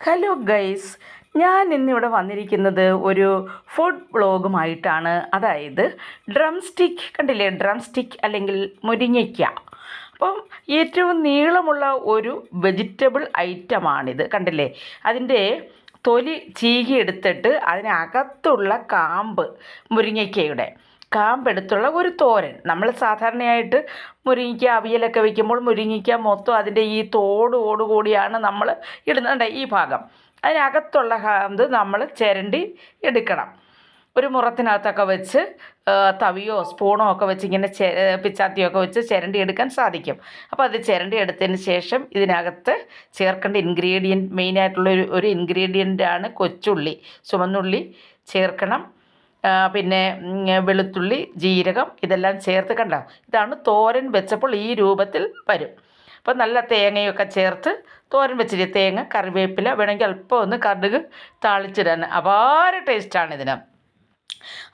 Hello guys, ഞാൻ ഇന്നിവിടെ വന്നിരിക്കുന്നത് ഒരു ഫുഡ് വ്ളോഗുമായിട്ടാണ്. അതായത് ഡ്രം സ്റ്റിക്ക് കണ്ടില്ലേ, ഡ്രം സ്റ്റിക്ക് അല്ലെങ്കിൽ മുരിങ്ങയ്ക്ക. അപ്പം ഏറ്റവും നീളമുള്ള ഒരു വെജിറ്റബിൾ ഐറ്റമാണിത്. കണ്ടില്ലേ, അതിൻ്റെ തൊലി ചീകിയെടുത്തിട്ട് അതിനകത്തുള്ള കാമ്പ്, മുരിങ്ങയ്ക്കയുടെ കാമ്പെടുത്തുള്ള ഒരു തോരൻ. നമ്മൾ സാധാരണയായിട്ട് മുരിങ്ങയ്ക്ക അവിയലൊക്കെ വയ്ക്കുമ്പോൾ മുരിങ്ങയ്ക്ക മൊത്തം അതിൻ്റെ ഈ തോടോടുകൂടിയാണ് നമ്മൾ ഇടുന്നുണ്ട്. ഈ ഭാഗം അതിനകത്തുള്ള ഇത് നമ്മൾ ചിരണ്ടി എടുക്കണം. ഒരു മുറത്തിനകത്തൊക്കെ വെച്ച് തവിയോ സ്പൂണോ ഒക്കെ വെച്ച് ഇങ്ങനെ പിച്ചാത്തിയോ ഒക്കെ വെച്ച് ചിരണ്ടി എടുക്കാൻ സാധിക്കും. അപ്പോൾ അത് ചിരണ്ടി എടുത്തതിന് ശേഷം ഇതിനകത്ത് ചേർക്കേണ്ട ഇൻഗ്രീഡിയൻറ്റ്, മെയിനായിട്ടുള്ള ഒരു ഇൻഗ്രീഡിയൻ്റാണ് കൊച്ചുള്ളി, ചുവന്നുള്ളി ചേർക്കണം. പിന്നെ വെളുത്തുള്ളി, ജീരകം ഇതെല്ലാം ചേർത്ത് കണ്ടോ, ഇതാണ് തോരൻ വെച്ചപ്പോൾ ഈ രൂപത്തിൽ വരും. അപ്പോൾ നല്ല തേങ്ങയൊക്കെ ചേർത്ത് തോരൻ വെച്ചിട്ട് തേങ്ങ, കറിവേപ്പില, വേണമെങ്കിൽ അല്പം ഒന്ന് കടുക് താളിച്ചിടാൻ അപാര ടേസ്റ്റാണ് ഇതിന്.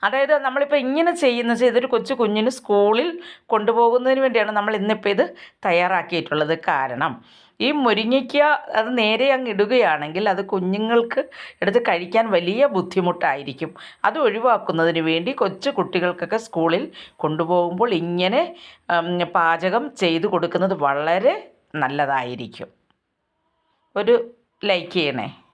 അതായത് നമ്മളിപ്പോൾ ഇങ്ങനെ ചെയ്യുന്നത് ഇതൊരു കൊച്ചു കുഞ്ഞിന് സ്കൂളിൽ കൊണ്ടുപോകുന്നതിന് വേണ്ടിയാണ് നമ്മൾ ഇന്നിപ്പോൾ ഇത് തയ്യാറാക്കിയിട്ടുള്ളത്. കാരണം ഈ മുരിങ്ങയ്ക്ക അത് നേരെ അങ്ങ് ഇടുകയാണെങ്കിൽ അത് കുഞ്ഞുങ്ങൾക്ക് എടുത്ത് കഴിക്കാൻ വലിയ ബുദ്ധിമുട്ടായിരിക്കും. അത് ഒഴിവാക്കുന്നതിന് വേണ്ടി കൊച്ചു കുട്ടികൾക്കൊക്കെ സ്കൂളിൽ കൊണ്ടുപോകുമ്പോൾ ഇങ്ങനെ പാചകം ചെയ്ത് കൊടുക്കുന്നത് വളരെ നല്ലതായിരിക്കും. ഒരു ലൈക്ക് ചെയ്യണേ.